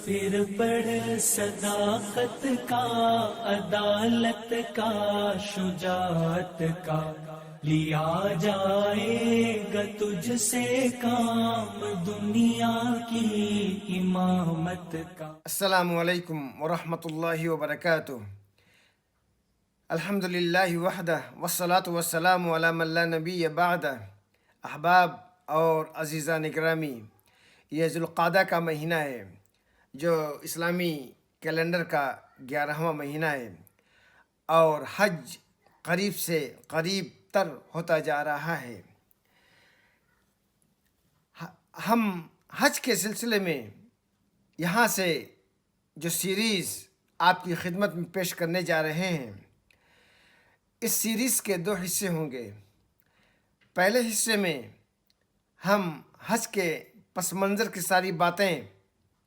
پھر پڑھ صداقت کا، عدالت کا، شجاعت کا، لیا جائے گا تجھ سے کام دنیا کی امامت کا۔ السلام علیکم ورحمۃ اللہ وبرکاتہ۔ الحمد للہ وحدہ والصلاة والسلام علی من لا نبی بعدہ۔ احباب اور عزیزان گرامی، یہ ذوالقعدہ کا مہینہ ہے جو اسلامی کیلنڈر کا 11واں مہینہ ہے، اور حج قریب سے قریب تر ہوتا جا رہا ہے۔ ہم حج کے سلسلے میں یہاں سے جو سیریز آپ کی خدمت میں پیش کرنے جا رہے ہیں، اس سیریز کے 2 حصے ہوں گے۔ پہلے حصے میں ہم حج کے پس منظر کی ساری باتیں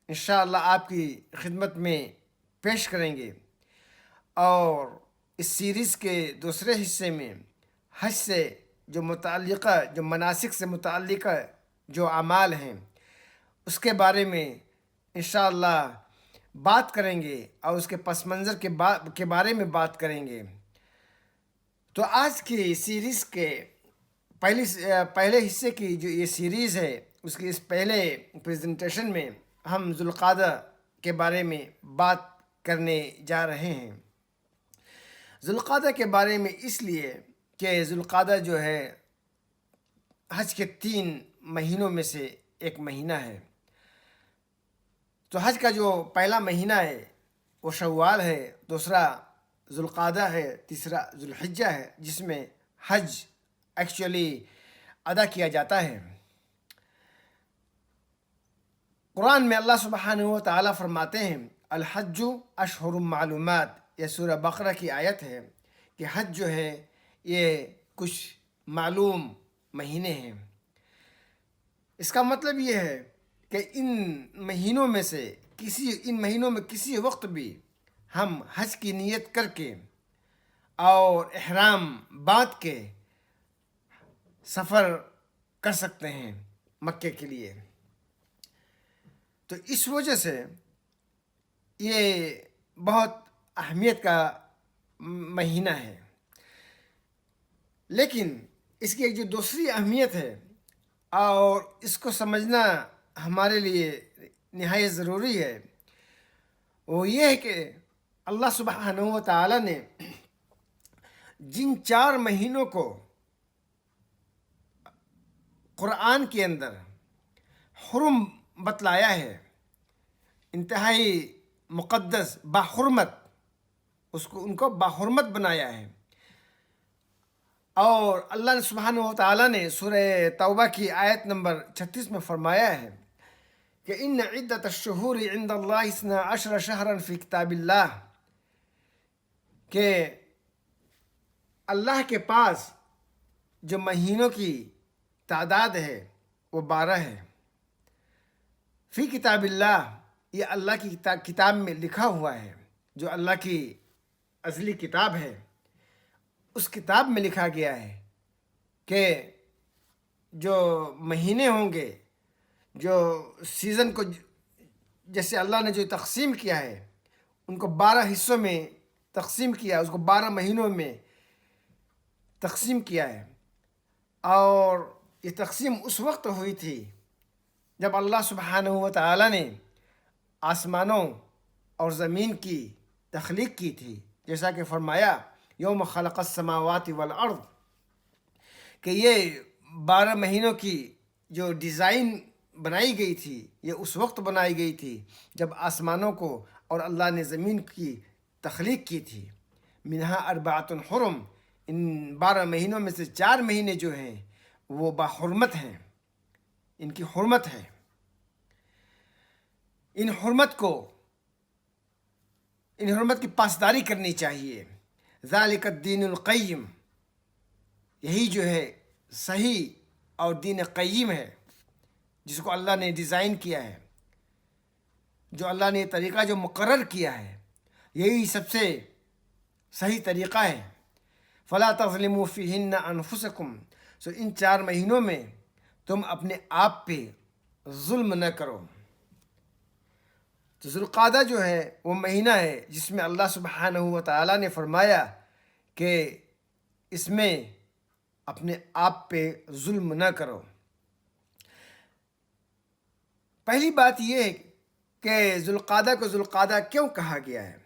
انشاءاللہ آپ کی خدمت میں پیش کریں گے، اور اس سیریز کے دوسرے حصے میں حج سے جو مناسک سے متعلقہ جو اعمال ہیں اس کے بارے میں انشاءاللہ بات کریں گے، اور اس کے پس منظر کے بارے میں بات کریں گے۔ تو آج کی سیریز کے پہلے حصے کی جو یہ سیریز ہے، اس کی اس پہلے پریزنٹیشن میں ہم ذوالقعدہ کے بارے میں بات کرنے جا رہے ہیں۔ ذوالقعدہ کے بارے میں اس لیے کہ ذوالقعدہ جو ہے حج کے 3 مہینوں میں سے ایک مہینہ ہے۔ تو حج کا جو پہلا مہینہ ہے وہ شوال ہے، دوسرا ذوالقعدہ ہے، تیسرا ذوالحجہ ہے، جس میں حج ایکچولی ادا کیا جاتا ہے۔ قرآن میں اللہ سبحانہ و تعالیٰ فرماتے ہیں الحج اشہر معلومات، یہ سورہ بقرہ کی آیت ہے کہ حج جو ہے یہ کچھ معلوم مہینے ہیں۔ اس کا مطلب یہ ہے کہ ان مہینوں میں کسی وقت بھی ہم حج کی نیت کر کے اور احرام باندھ کے سفر کر سکتے ہیں مکے کے لیے۔ تو اس وجہ سے یہ بہت اہمیت کا مہینہ ہے۔ لیکن اس کی ایک جو دوسری اہمیت ہے، اور اس کو سمجھنا ہمارے لیے نہایت ضروری ہے، وہ یہ ہے کہ اللہ سبحانہ و تعالیٰ نے جن 4 مہینوں کو قرآن کے اندر حرم بتلایا ہے، انتہائی مقدس باحرمت، ان کو باحرمت بنایا ہے، اور اللہ سبحانہ و تعالیٰ نے سورہ توبہ کی آیت نمبر 36 میں فرمایا ہے کہ ان عدت الشہور عند اللہ 12 شہرا فی کتاب اللہ، کہ اللہ کے پاس جو مہینوں کی تعداد ہے وہ 12 ہے۔ فی کتاب اللہ، یہ اللہ کی کتاب میں لکھا ہوا ہے، جو اللہ کی ازلی کتاب ہے، اس کتاب میں لکھا گیا ہے کہ جو مہینے ہوں گے، جو سیزن کو جیسے اللہ نے جو تقسیم کیا ہے، ان کو 12 حصوں میں تقسیم کیا، اس کو 12 مہینوں میں تقسیم کیا ہے۔ اور یہ تقسیم اس وقت ہوئی تھی جب اللہ سبحانہ و تعالیٰ نے آسمانوں اور زمین کی تخلیق کی تھی، جیسا کہ فرمایا یوم خلق السماوات والارض، کہ یہ 12 مہینوں کی جو ڈیزائن بنائی گئی تھی، یہ اس وقت بنائی گئی تھی جب آسمانوں کو اور اللہ نے زمین کی تخلیق کی تھی۔ منہا اربعۃ حرم، ان 12 مہینوں میں سے 4 مہینے جو ہیں وہ باحرمت ہیں، ان کی حرمت ہے۔ ان حرمت کی پاسداری کرنی چاہیے۔ ذالک الدین القیم، یہی جو ہے صحیح اور دین قیم ہے، جس کو اللہ نے ڈیزائن کیا ہے، جو اللہ نے طریقہ جو مقرر کیا ہے، یہی سب سے صحیح طریقہ ہے۔ فلا تظلموا فیہن انفسکم، سو ان 4 مہینوں میں تم اپنے آپ پہ ظلم نہ کرو۔ تو ذوالقعدہ جو ہے وہ مہینہ ہے جس میں اللہ سبحانہ و تعالیٰ نے فرمایا کہ اس میں اپنے آپ پہ ظلم نہ کرو۔ پہلی بات یہ ہے کہ ذوالقعدہ کو ذوالقعدہ کیوں کہا گیا ہے؟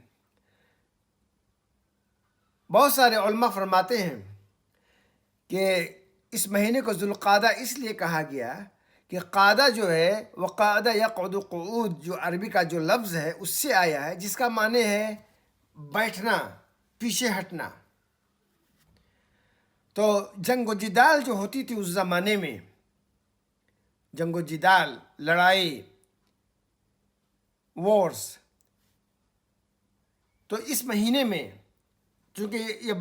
بہت سارے علماء فرماتے ہیں کہ اس مہینے کو ذوالقعدہ اس لیے کہا گیا کہ قعدہ جو ہے وہ قعدہ یقعد قعود جو عربی کا جو لفظ ہے اس سے آیا ہے، جس کا معنی ہے بیٹھنا، پیچھے ہٹنا۔ تو جنگ و جدال جو ہوتی تھی اس زمانے میں، جنگ و جدال، لڑائی، وارز، تو اس مہینے میں چونکہ یہ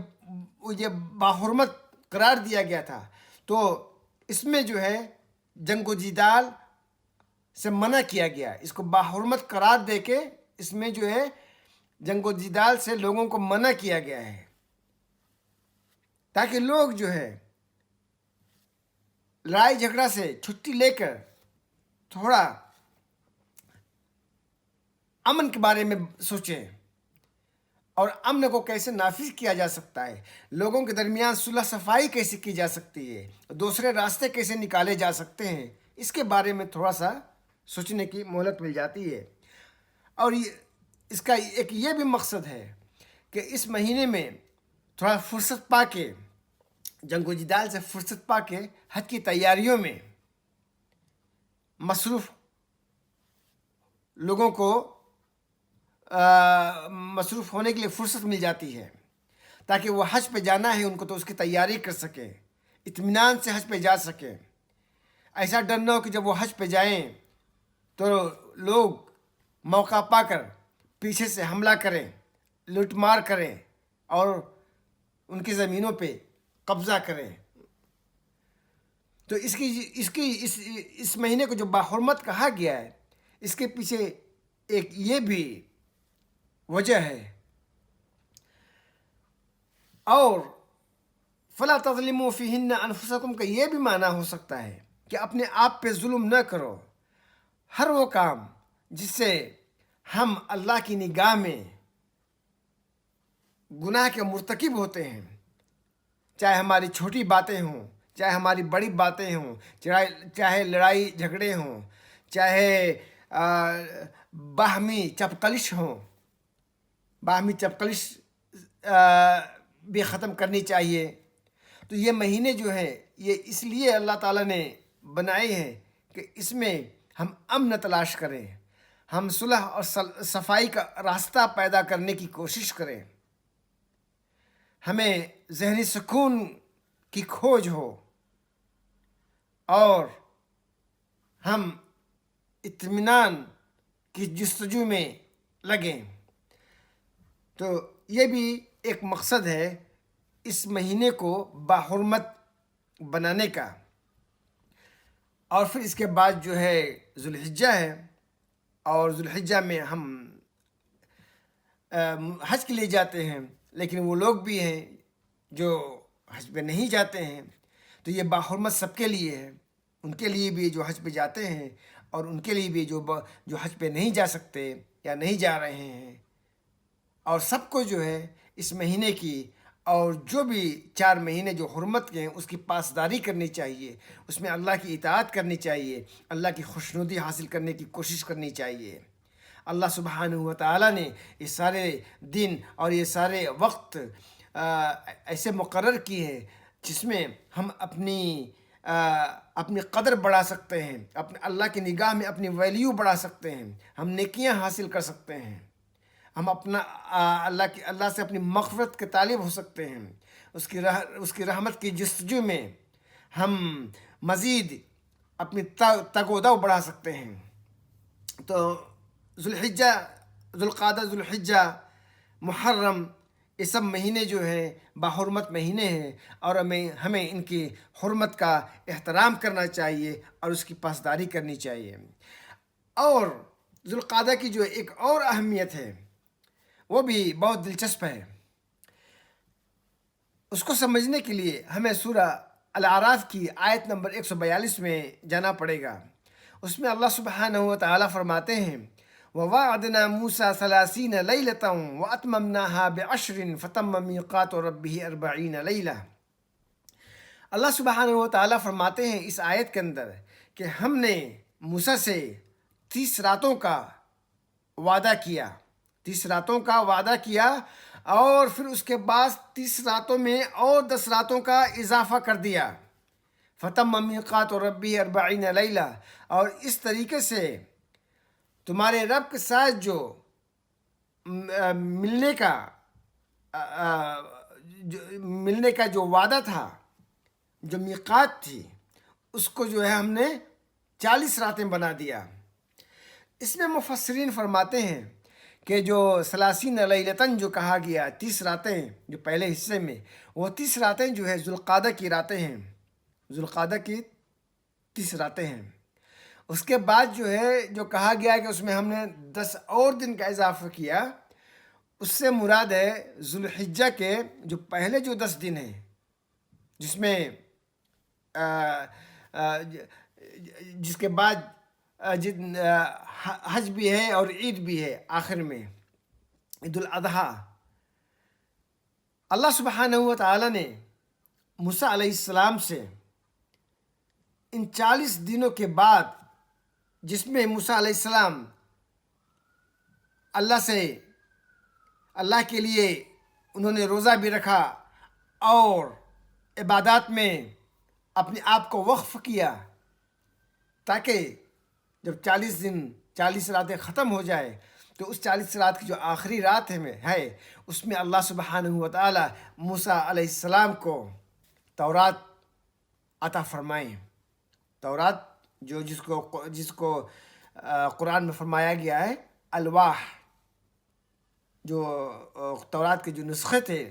باحرمت قرار دیا گیا تھا، تو اس میں جو ہے جنگ و جدال سے منع کیا گیا، اس کو باحرمت قرار دے کے اس میں جو ہے جنگ و جدال سے لوگوں کو منع کیا گیا ہے، تاکہ لوگ جو ہے لڑائی جھگڑا سے چھٹی لے کر تھوڑا امن کے بارے میں سوچیں، اور امن کو کیسے نافذ کیا جا سکتا ہے، لوگوں کے درمیان صلح صفائی کیسے کی جا سکتی ہے، دوسرے راستے کیسے نکالے جا سکتے ہیں، اس کے بارے میں تھوڑا سا سوچنے کی مہلت مل جاتی ہے۔ اور اس کا ایک یہ بھی مقصد ہے کہ اس مہینے میں تھوڑا فرصت پا کے، جنگ و جدال سے فرصت پا کے حج کی تیاریوں میں مصروف لوگوں کو مصروف ہونے کے لیے فرصت مل جاتی ہے، تاکہ وہ حج پہ جانا ہے ان کو تو اس کی تیاری کر سکیں، اطمینان سے حج پہ جا سکیں۔ ایسا ڈر نہ ہو کہ جب وہ حج پہ جائیں تو لوگ موقع پا کر پیچھے سے حملہ کریں، لوٹ مار کریں اور ان کی زمینوں پہ قبضہ کریں۔ تو اس مہینے کو جو باحرمت کہا گیا ہے، اس کے پیچھے ایک یہ بھی وجہ ہے۔ اور فلا تظلموا فیہن انفسکم کا یہ بھی معنی ہو سکتا ہے کہ اپنے آپ پہ ظلم نہ کرو۔ ہر وہ کام جس سے ہم اللہ کی نگاہ میں گناہ کے مرتکب ہوتے ہیں، چاہے ہماری چھوٹی باتیں ہوں، چاہے ہماری بڑی باتیں ہوں، چاہے لڑائی جھگڑے ہوں، چاہے باہمی چپقلش ہوں، باہمی چپقلش بھی ختم کرنی چاہیے۔ تو یہ مہینے جو ہیں یہ اس لیے اللہ تعالیٰ نے بنائے ہیں کہ اس میں ہم امن تلاش کریں، ہم صلح اور صفائی کا راستہ پیدا کرنے کی کوشش کریں، ہمیں ذہنی سکون کی کھوج ہو اور ہم اطمینان کی جستجو میں لگیں۔ تو یہ بھی ایک مقصد ہے اس مہینے کو باحرمت بنانے کا۔ اور پھر اس کے بعد جو ہے ذوالحجہ ہے، اور ذوالحجہ میں ہم حج کے لیے جاتے ہیں، لیکن وہ لوگ بھی ہیں جو حج پہ نہیں جاتے ہیں، تو یہ باحرمت سب کے لیے ہے، ان کے لیے بھی جو حج پہ جاتے ہیں اور ان کے لیے بھی جو حج پہ نہیں جا سکتے یا نہیں جا رہے ہیں، اور سب کو جو ہے اس مہینے کی اور جو بھی 4 مہینے جو حرمت کے ہیں اس کی پاسداری کرنی چاہیے، اس میں اللہ کی اطاعت کرنی چاہیے، اللہ کی خوشنودی حاصل کرنے کی کوشش کرنی چاہیے۔ اللہ سبحانہ و تعالیٰ نے یہ سارے دن اور یہ سارے وقت ایسے مقرر کیے ہیں جس میں ہم اپنی قدر بڑھا سکتے ہیں، اللہ کی نگاہ میں اپنی ویلیو بڑھا سکتے ہیں، ہم نیکیاں حاصل کر سکتے ہیں، ہم اللہ سے اپنی مغفرت کے طالب ہو سکتے ہیں، اس کی رحمت کی جستجو میں ہم مزید اپنی تگ و دو بڑھا سکتے ہیں۔ تو ذوالقعدہ، ذوالحجہ، محرم، یہ سب مہینے جو ہیں باحرمت مہینے ہیں، اور ہمیں ان کی حرمت کا احترام کرنا چاہیے اور اس کی پاسداری کرنی چاہیے۔ اور ذوالقعدہ کی جو ایک اور اہمیت ہے وہ بھی بہت دلچسپ ہے۔ اس کو سمجھنے کے لیے ہمیں سورہ الاعراف کی آیت نمبر 142 میں جانا پڑے گا۔ اس میں اللہ سبحانہ و تعالیٰ فرماتے ہیں وواعدنا موسى 30 ليلة وأتممناها ب10 فتم ميقات ربه 40 ليلة۔ اللہ سبحانہ و تعالیٰ فرماتے ہیں اس آیت کے اندر کہ ہم نے موسیٰ سے 30 راتوں کا وعدہ کیا، 30 راتوں کا وعدہ کیا، اور پھر اس کے بعد 30 راتوں میں اور 10 راتوں کا اضافہ کر دیا۔ فتم میقات ربی 40 لیلہ، اور اس طریقے سے تمہارے رب کے ساتھ جو ملنے کا جو وعدہ تھا، جو میقات تھی، اس کو جو ہے ہم نے 40 راتیں بنا دیا۔ اس میں مفسرین فرماتے ہیں کہ جو 30 لیلتاً جو کہا گیا، 30 راتیں جو پہلے حصے میں، وہ 30 راتیں جو ہے ذوالقعدہ کی راتیں ہیں، ذوالقعدہ کی 30 راتیں ہیں۔ اس کے بعد جو ہے جو کہا گیا کہ اس میں ہم نے 10 اور دن کا اضافہ کیا، اس سے مراد ہے ذوالحجہ کے جو پہلے جو 10 دن ہیں، جس میں جس کے بعد حج بھی ہے اور عید بھی ہے آخر میں، عید الاضحیٰ۔ اللہ سبحانہ و تعالیٰ نے موسیٰ علیہ السلام سے ان 40 دنوں کے بعد، جس میں موسیٰ علیہ السلام اللہ کے لیے انہوں نے روزہ بھی رکھا اور عبادات میں اپنے آپ کو وقف کیا، تاکہ جب 40 راتیں ختم ہو جائے تو اس 40 رات کی جو آخری رات ہے اس میں اللہ سبحانہ و تعالی موسیٰ علیہ السلام کو تورات عطا فرمائیں۔ تورات جس کو قرآن میں فرمایا گیا ہے الواح، جو تورات کے جو نسخے تھے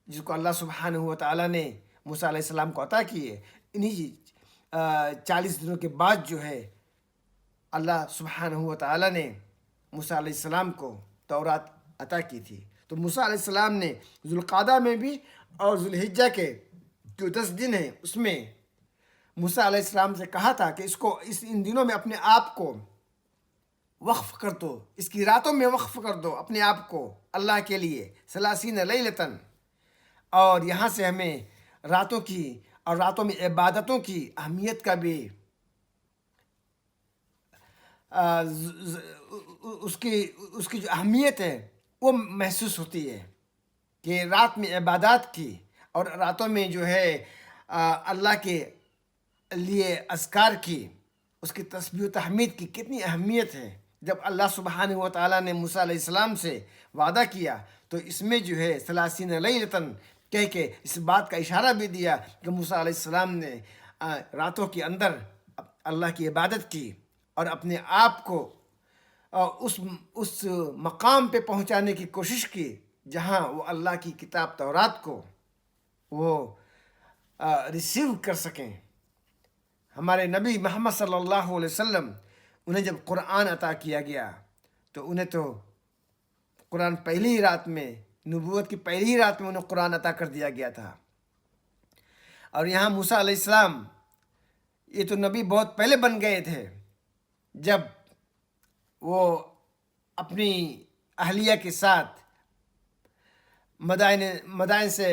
جس کو اللہ سبحانہ و تعالیٰ نے موسیٰ علیہ السلام کو عطا کیے، انہی 40 دنوں کے بعد جو ہے اللہ سبحانہ و تعالیٰ نے موسیٰ علیہ السلام کو تورات عطا کی تھی۔ تو موسیٰ علیہ السلام نے ذوالقعدہ میں بھی اور ذوالحجہ کے جو 10 دن ہیں اس میں موسیٰ علیہ السلام سے کہا تھا کہ ان دنوں میں اپنے آپ کو وقف کر دو، اس کی راتوں میں وقف کر دو اپنے آپ کو اللہ کے لیے 30 لیلتاً۔ اور یہاں سے ہمیں راتوں کی اور راتوں میں عبادتوں کی اہمیت کا بھی اس کی جو اہمیت ہے وہ محسوس ہوتی ہے کہ رات میں عبادات کی اور راتوں میں جو ہے اللہ کے لیے اذکار کی، اس کی تسبیح و تحمید کی کتنی اہمیت ہے۔ جب اللہ سبحانہ و تعالیٰ نے موسیٰ علیہ السلام سے وعدہ کیا تو اس میں جو ہے 30 لیلتاً کہہ کے اس بات کا اشارہ بھی دیا کہ موسیٰ علیہ السلام نے راتوں کے اندر اللہ کی عبادت کی اور اپنے آپ کو اس مقام پہ پہنچانے کی کوشش کی جہاں وہ اللہ کی کتاب تورات کو وہ ریسیو کر سکیں۔ ہمارے نبی محمد صلی اللہ علیہ وسلم، انہیں جب قرآن عطا کیا گیا تو انہیں تو قرآن پہلی رات میں، نبوت کی پہلی رات میں انہیں قرآن عطا کر دیا گیا تھا۔ اور یہاں موسیٰ علیہ السلام یہ تو نبی بہت پہلے بن گئے تھے، جب وہ اپنی اہلیہ کے ساتھ مدائن سے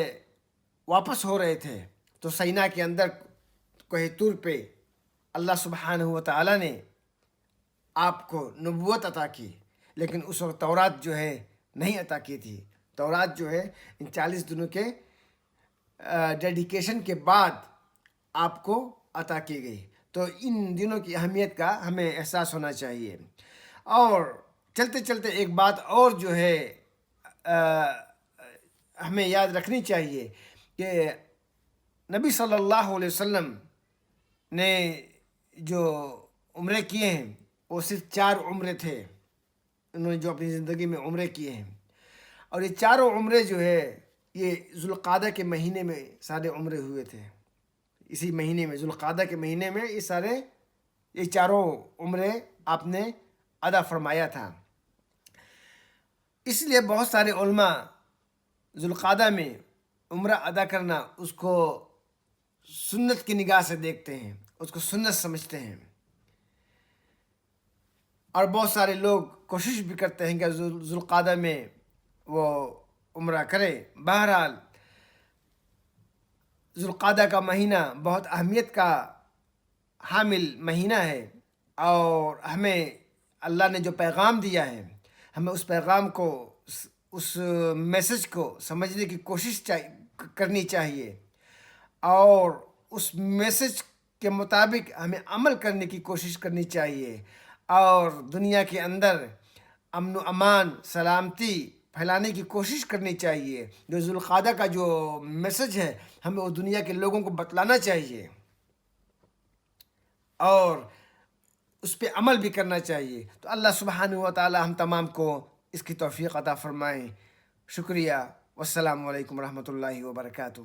واپس ہو رہے تھے تو سینا کے اندر کوہ طور پہ اللہ سبحانہ و تعالیٰ نے آپ کو نبوت عطا کی، لیکن اس وقت تورات جو ہے نہیں عطا کی تھی۔ تورات جو ہے ان 40 دنوں کے ڈیڈیکیشن کے بعد آپ کو عطا کی گئی۔ تو ان دنوں کی اہمیت کا ہمیں احساس ہونا چاہیے۔ اور چلتے چلتے ایک بات اور جو ہے ہمیں یاد رکھنی چاہیے کہ نبی صلی اللہ علیہ وسلم نے جو عمرے کیے ہیں وہ صرف 4 عمرے تھے، انہوں نے جو اپنی زندگی میں عمرے کیے ہیں، اور یہ 4 عمرے جو ہے یہ ذوالقعدہ کے مہینے میں سارے عمرے ہوئے تھے۔ اسی مہینے میں، ذوالقعدہ کے مہینے میں یہ 4 عمرے آپ نے ادا فرمایا تھا۔ اس لیے بہت سارے علماء ذوالقعدہ میں عمرہ ادا کرنا اس کو سنت کی نگاہ سے دیکھتے ہیں، اس کو سنت سمجھتے ہیں۔ اور بہت سارے لوگ کوشش بھی کرتے ہیں کہ ذوالقعدہ میں وہ عمرہ کرے. بہرحال ذوالقعدہ کا مہینہ بہت اہمیت کا حامل مہینہ ہے، اور ہمیں اللہ نے جو پیغام دیا ہے ہمیں اس پیغام کو، اس میسج کو سمجھنے کی کوشش کرنی چاہیے، اور اس میسج کے مطابق ہمیں عمل کرنے کی کوشش کرنی چاہیے، اور دنیا کے اندر امن و امان، سلامتی پھیلانے کی کوشش کرنی چاہیے. جو ذوالقعدہ کا جو میسج ہے ہمیں وہ دنیا کے لوگوں کو بتلانا چاہیے اور اس پہ عمل بھی کرنا چاہیے. تو اللہ سبحانہ و تعالی ہم تمام کو اس کی توفیق عطا فرمائیں. شکریہ. والسلام علیکم ورحمۃ اللہ وبرکاتہ.